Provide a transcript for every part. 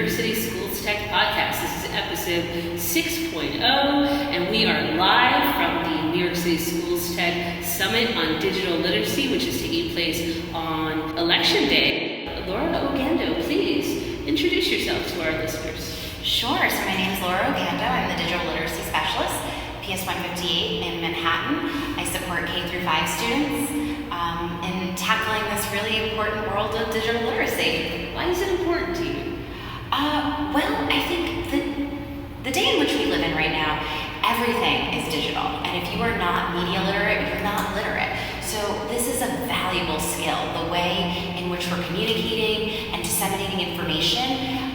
York City Schools Tech Podcast. This is episode 6.0, and we are live from the New York City Schools Tech Summit on Digital Literacy, which is taking place on Election Day. Laura Ogando, please introduce yourself to our listeners. Sure. So my name is Laura Ogando. I'm the Digital Literacy Specialist, PS 158 in Manhattan. I support K through 5 students in tackling this really important world of digital literacy. Why is it important to you? Well, I think that the day in which we live in right now, everything is digital. And if you are not media literate, you're not literate. So this is a valuable skill. The way in which we're communicating and disseminating information,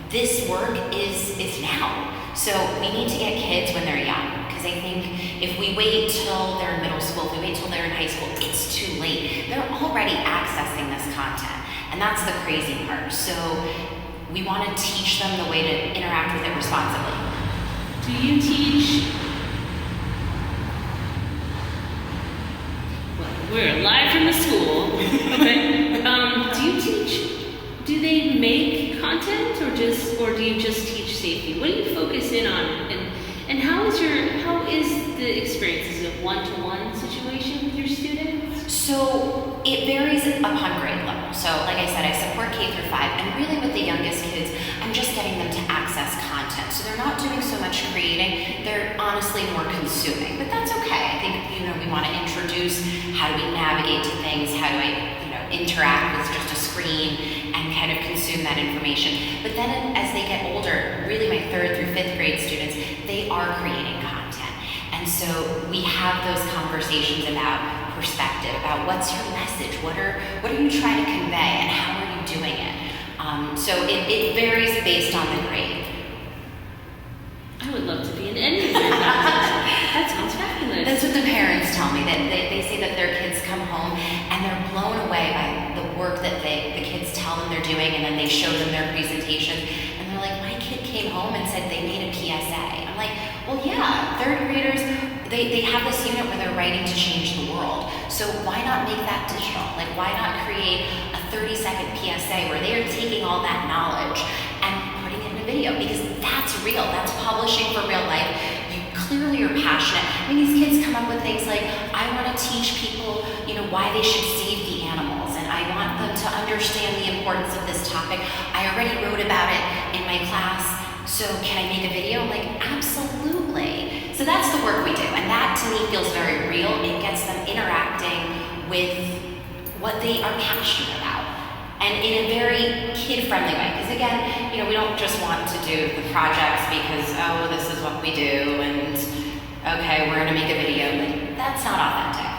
this work is now. So we need to get kids when they're young, because I think if we wait till they're in middle school, if we wait till they're in high school, it's too late. They're already accessing this content, and that's the crazy part. So we want to teach them the way to interact with it responsibly. Do you teach? Well, we're live from the school. Okay. Do you teach? Do they make content, or do you just teach safety? What do you focus in on, and how is the experience? Is it a one-to-one situation with your students? So it varies upon grade level. So like I said, I support K through 5, and really with the youngest kids, I'm just getting them to access content. So they're not doing so much creating, they're honestly more consuming, but that's okay. I think, we want to introduce how do we navigate to things, how do I, interact with just a screen and kind of consume that information. But then as they get older, really my 3rd through 5th grade students, they are creating content. And so we have those conversations about perspective, about what's your message, what are you trying to convey, and how are you doing it? So it varies based on the grade. I would love to be in any of your classes. That sounds fabulous. That's what the parents tell me, that they say that their kids come home and they're blown away by the work that the kids tell them they're doing, and then they show them their presentations, and they're like, my kid came home and said they made a PSA. I'm like, well, yeah, 3rd graders, they have this unit where they're writing to change the world. So why not make that digital? Like, why not create a 30-second PSA where they are taking all that knowledge and putting it in a video? Because that's real. That's publishing for real life. You clearly are passionate. I mean, these kids come up with things like, I want to teach people, why they should save the animals, and I want them to understand the importance of this topic. I already wrote about it in my class, so can I make a video? I'm like, absolutely. So that's the work we do, and that to me feels very real. It gets them interacting with what they are passionate about, and in a very kid-friendly way. Because again, we don't just want to do the projects because, oh, this is what we do, and okay, we're gonna make a video. Like, that's not authentic.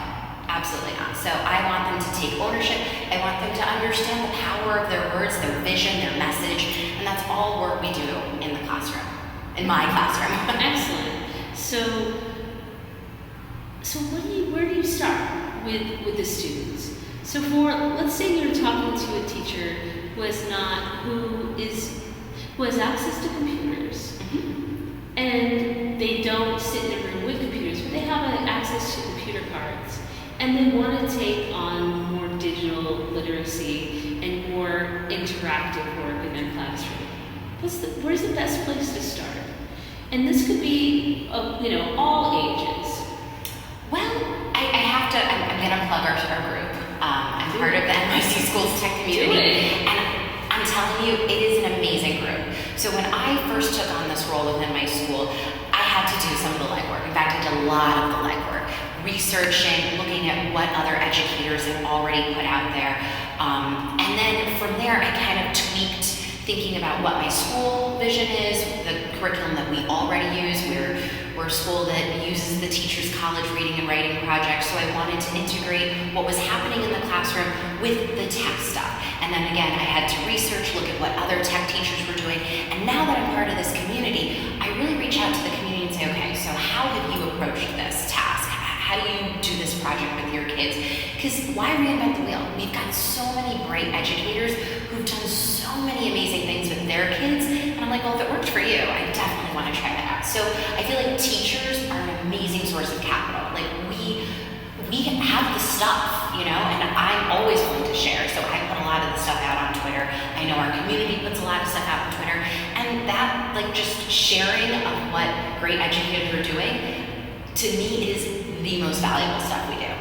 Absolutely not. So I want them to take ownership. I want them to understand the power of their words, their vision, their message, and that's all work we do in the classroom, in my classroom. Excellent. So where do you start with the students? So let's say you're talking to a teacher who has access to computers, and they don't sit in a room with computers, but they have access to computer cards, and they want to take on more digital literacy and more interactive work in their classroom. Where's the best place to start? And this could be, all ages. Well, I'm going to plug our group. I'm part of the NYC Schools Tech community, and I'm telling you, it is an amazing group. So when I first took on this role within my school, I had to do some of the legwork. In fact, I did a lot of the legwork, researching, looking at what other educators have already put out there. And then from there, I kind of tweaked thinking about what my school vision is, the curriculum that we already use. We're a school that uses the Teachers College Reading and Writing Project, so I wanted to integrate what was happening in the classroom with the tech stuff. And then again, I had to research, look at what other tech teachers were doing, and now that I'm part of this community, I really reach out to the community and say, okay, so how have you approached this task? How do you do this project with your kids? Because why reinvent the wheel? We've got so many bright educators who've done so many amazing things with their kids, and I'm like, well, if it worked for you, I definitely want to try that out. So I feel like teachers are an amazing source of capital. Like we have the stuff, and I'm always willing to share. So I put a lot of the stuff out on Twitter. I know our community puts a lot of stuff out on Twitter. like just sharing of what great educators are doing, to me is the most valuable stuff we do.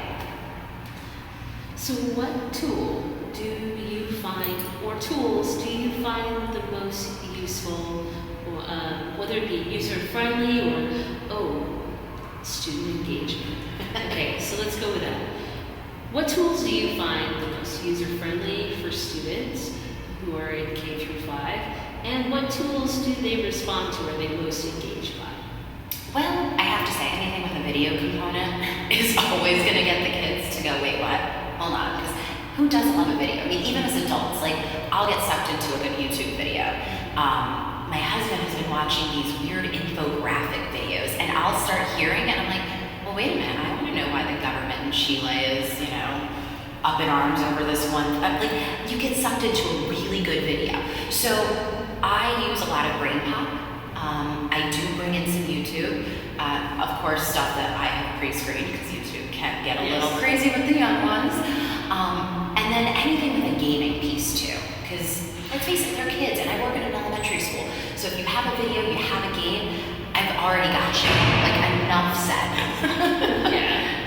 So what tool do you find, or tools do you find the most useful, whether it be user-friendly or, student engagement? Okay, so let's go with that. What tools do you find the most user-friendly for students who are in K through 5, and what tools do they respond to, are they most engaged by? Well, I have to say, anything with a video component is always going to get the kids to go, wait, what? Hold on, because who doesn't love a video? I mean, even as adults, like, I'll get sucked into a good YouTube video. My husband has been watching these weird infographic videos, and I'll start hearing it, and I'm like, well, wait a minute, I want to know why the government in Chile is, up in arms over this one. Like, you get sucked into a really good video. So I use a lot of brain pop. I do bring in some YouTube, of course, stuff that I have pre-screened, because YouTube can get a little crazy with the young ones. And then anything with a gaming piece too, because let's face it, they're kids, and I work in an elementary school. So if you have a video, you have a game, I've already got you. Like, enough said. Yeah.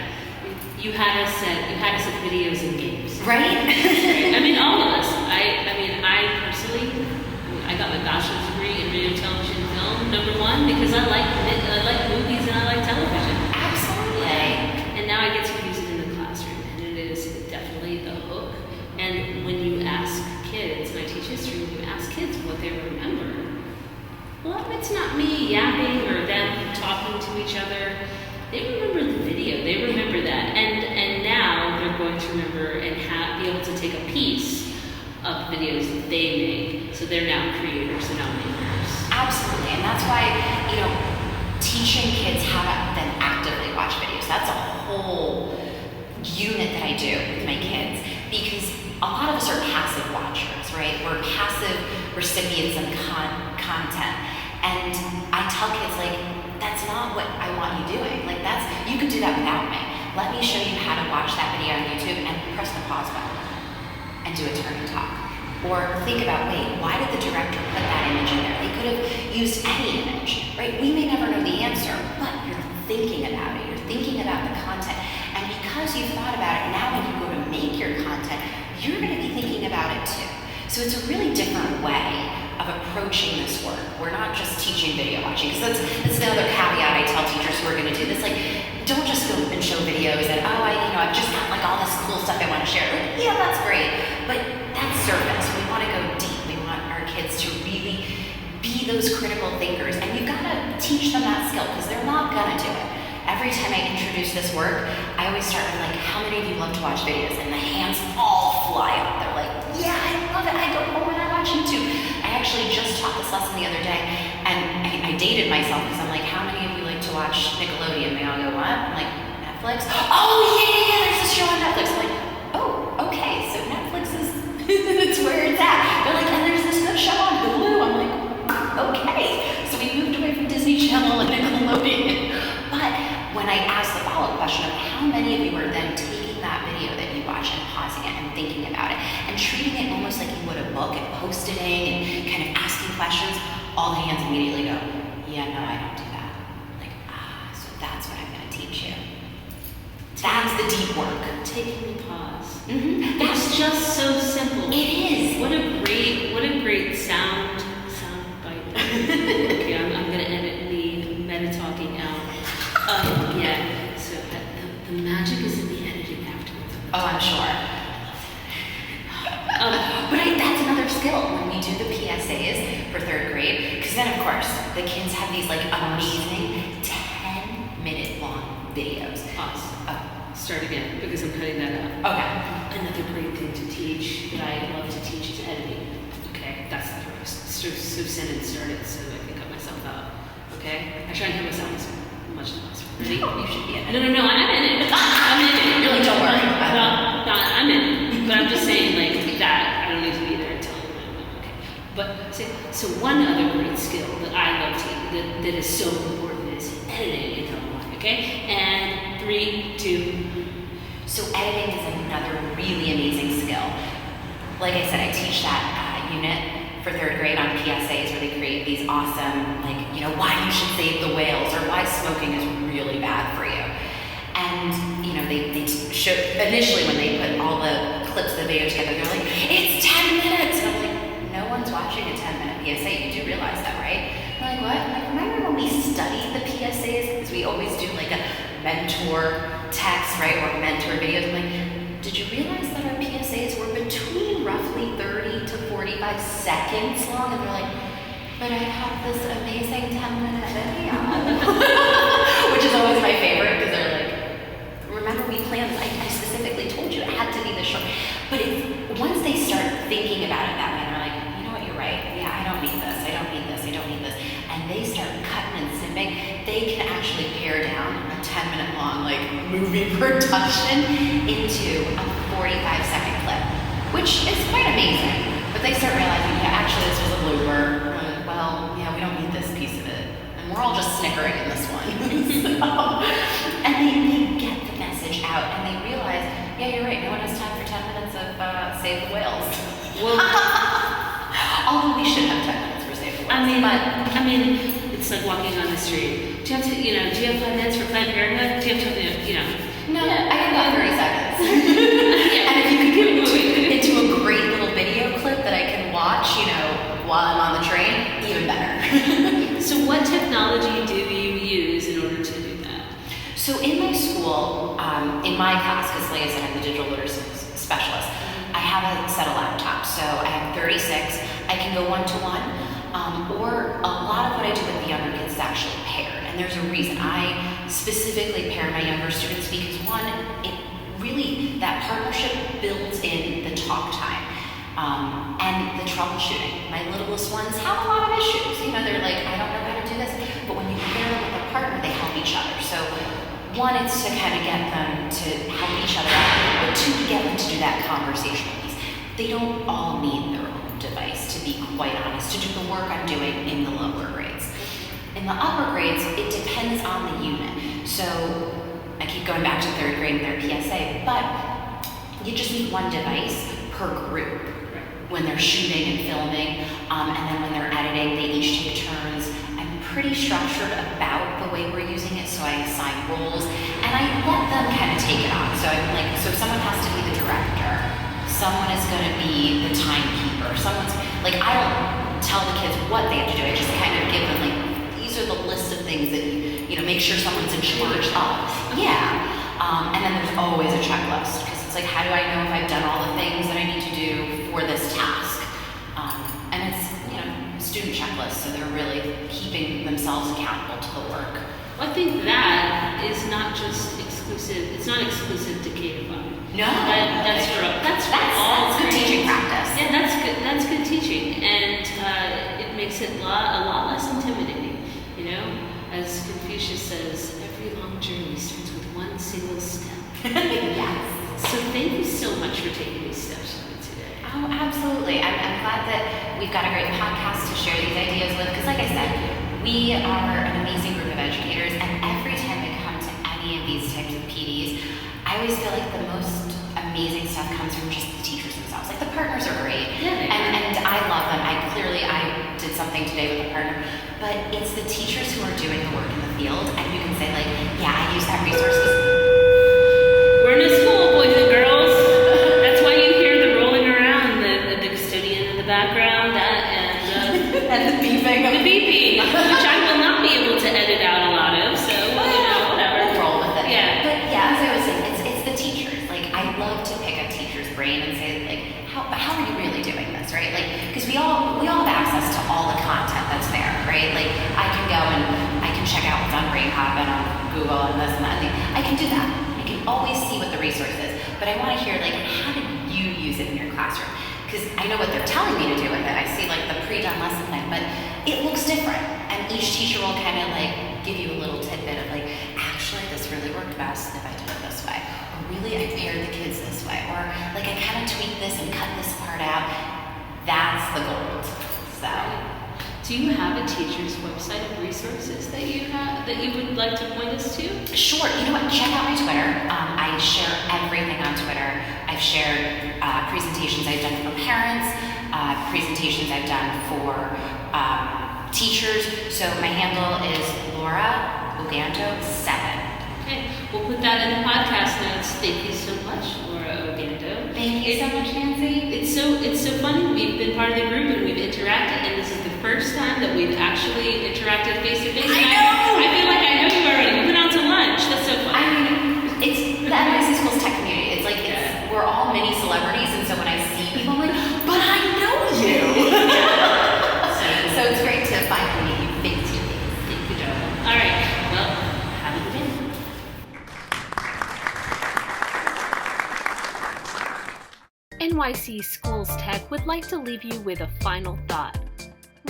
You had us at videos and games. Right? I mean, all of us. I personally, I got my bachelor's degree in radio, television, film, number one, because I like movies and I like television. Absolutely. And now I get to use it in the classroom, and it is definitely the hook. And when you ask kids, and I teach history, when you ask kids what they remember, well, it's not me yapping or them talking to each other. They remember the video. They remember that, and now they're going to remember and be able to take a piece of videos that they make. So they're now creators and not makers. Absolutely, and that's why teaching kids how to then actively watch videos. That's a whole unit that I do with my kids, because a lot of us are passive watchers, right? We're passive recipients of content, and I tell kids, like, that's not what I want you doing. Like, you could do that without me. Let me show you how to watch that video on YouTube and press the pause button and do a turn and talk. Or think about, wait, why did the director put that image in there? They could have used any image, right? We may never know the answer, but you're thinking about it. You're thinking about the content. And because you've thought about it, now when you go to make your content, you're going to be thinking about it too. So it's a really different way of approaching this work. We're not just teaching video watching, because that's another caveat I tell teachers who are going to do this. Like, don't just go and show videos and, I've just got like all this cool stuff I want to share. Like, yeah, that's great, but that's surface. We want to go deep. We want our kids to really be those critical thinkers, and you've got to teach them that skill, because they're not gonna do it. Every time I introduce this work, I always start with, like, how many of you love to watch videos? And the hands all fly up. They're like, yeah, I love it. I go home and I watch YouTube. I actually just taught this lesson the other day, and I dated myself, because I'm like, how many of you like to watch Nickelodeon? They all go, what? I'm like, Netflix? Oh, yeah, there's a show on Netflix. I'm like, oh, okay, so Netflix is it's where it's at. They're like, and there's this good show on Hulu. I'm like, okay. So we moved away from Disney Channel and Nickelodeon. But when I asked the follow-up question of how many of you are then taking that video that you watch and pausing it and thinking about it and treating it almost like you would a book and post-it and kind of asking questions, all the hands immediately go, yeah, no, I don't do that. Like, so that's what I'm going to teach you. That's the deep work. Taking the pause. Mm-hmm. It's just so simple. It is. What a great sound bite. Okay, I'm gonna edit the meta talking out. Yeah. So the magic is in the editing afterwards. Oh, I'm sure. But that's another skill when we do the PSAs for 3rd grade, because then of course the kids have these like amazing 10-minute long videos. Pause. Start again, because I'm cutting that out. Okay. Another great thing to teach that I love to teach is editing. Okay, that's the first. So sentence started, so I can cut myself out. Okay, I try and cut myself as much as possible. Ready? You should be in it. No, I'm in it. I'm in it. You're like, don't worry. No, I'm in it. But I'm just saying, like that. I don't need to be there telling them. Okay. But so one other great skill that I love to that is so important is editing in online. Okay, and 3, 2. So editing is another really amazing skill. Like I said, I teach that unit for 3rd grade on PSAs, where they create these awesome, like, you know, why you should save the whales or why smoking is really bad for you. And, you know, they showed, initially when they put all the clips of the video together, they're like, it's 10 minutes. And I'm like, no one's watching a 10-minute PSA. You do realize that, right? I'm like, what? I'm like, remember when we studied the PSAs? Because we always do like a mentor text, right? Or mentor videos. I'm like, did you realize that our PSAs were between roughly 30 to 45 seconds long? And they're like, but I have this amazing 10-minute video. Which is always my favorite because they're like, remember we planned, I specifically told you it had to be this short. But once they start thinking about it that way, they're like, you know what, you're right. Yeah, I don't need this, I don't need this, I don't need this. And they start cutting and snipping. They can actually pare down a 10-minute long like movie production into a 45-second clip, which is quite amazing. But they start realizing, yeah, actually this was a blooper. Well, yeah, we don't need this piece of it. And we're all just snickering in this one. And they get the message out and they realize, yeah, you're right, no one has time for 10 minutes of Save the Whales. Well, although we should have 10 minutes for Save the Whales. I mean, it's like walking on the street. Do you have to, you know, do you have 5 minutes for Planned Parenthood? Do you have to, you know? No, I have about 30 seconds. And if you could get into a great little video clip that I can watch, you know, while I'm on the train, even better. So what technology do you use in order to do that? So in my school, in my class, because like I said, I'm the digital literacy specialist, I have a set of laptops. So I have 36. I can go one-to-one, or a lot of what I do with the younger kids is actually paired. And there's a reason. I specifically pair my younger students because one, it really, that partnership builds in the talk time. And the troubleshooting. My littlest ones have a lot of issues. You know, they're like, I don't know how to do this. But when you pair them with a partner, they help each other. So one, it's to kind of get them to help each other out, but two, to get them to do that conversational piece. They don't all need their own device, to be quite honest, to do the work I'm doing in the lower grades. In the upper grades, it depends on the unit. So I keep going back to 3rd grade and their PSA, but you just need one device per group when they're shooting and filming, and then when they're editing, they each take turns. I'm pretty structured about the way we're using it, so I assign roles, and I let them kind of take it on. So I'm like, so someone has to be the director, someone is going to be the timekeeper, someone's, like, I don't tell the kids what they have to do, I just kind of give them, like, these are the list of things that, you know, make sure someone's in charge of. Yeah, and then there's always a checklist, because it's like, how do I know if I've done all the things that I need to do for this task? And it's, you know, student checklists, so they're really keeping themselves accountable to the work. Well, I think that is not just exclusive, it's not exclusive to K-5. No. That's for all good grades. teaching practice. Yeah, that's good teaching, and it makes it a lot less intimidating, you know? As Confucius says, every long journey starts with one single step. Yes. So thank you so much for taking these steps with me today. Oh, absolutely. I'm glad that we've got a great podcast to share these ideas with, because like I said, we are an amazing group of educators, and every time we come to any of these types of PDs, I always feel like the most amazing stuff comes from just the teachers themselves. Like, the partners are great, Yeah, and I love them. I did something today with a partner, but it's the teachers who are doing the work in the field, and who can say, like, yeah, I use that resource. We're in a school, boys and girls. That's why you hear the rolling around, the custodian in the background, And the beeping. the beeping, which I will not be able to edit out a lot of, so, you know, whatever. We'll roll with it. Yeah. But yeah, as I was saying, it's the teachers. Like, I love to pick a teacher's brain and say, like, how are you really doing this, right? Like, because we all have access to all the content that's there, right? Like, I can go and I can check out what's on BrainPop and on Google and this and that. I can do that. I can always see what the resource is. But I want to hear, like, how did you use it in your classroom? Because I know what they're telling me to do with it. I see, like, the pre-done lesson plan, but it looks different. And each teacher will kind of, like, give you a little tidbit of, like, actually, this really worked best if I did it this way. Or really, I paired the kids this way. Or, like, I kind of tweaked this and cut this part out. That's the gold. So. Do you have a teacher's website of resources that you would like to point us to? Sure. You know what? Check out my Twitter. I share everything on Twitter. I've shared presentations I've done for parents, presentations I've done for teachers. So my handle is Laura Ogando 7. Okay, we'll put that in the podcast notes. Thank you so much, Laura Ogando. Thank you so much, Nancy. It's so funny. We've been part of the group and we've interacted, and this is the first time that we've actually interacted face to face. I know. I feel like I know you already. We went out to lunch. That's so fun. I mean, it's the NYC Schools Tech community. It's like we're all mini celebrities, and so when I see people, I'm like, but I know you. So it's great to finally meet you face to face. Thank you, darling. All right. Well, have a good day. NYC Schools Tech would like to leave you with a final thought.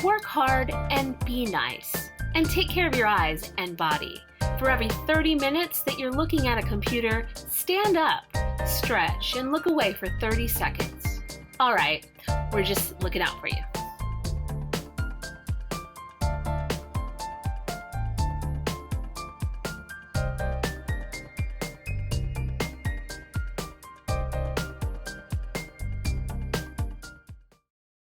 Work hard and be nice. And take care of your eyes and body. For every 30 minutes that you're looking at a computer, stand up, stretch, and look away for 30 seconds. All right, we're just looking out for you.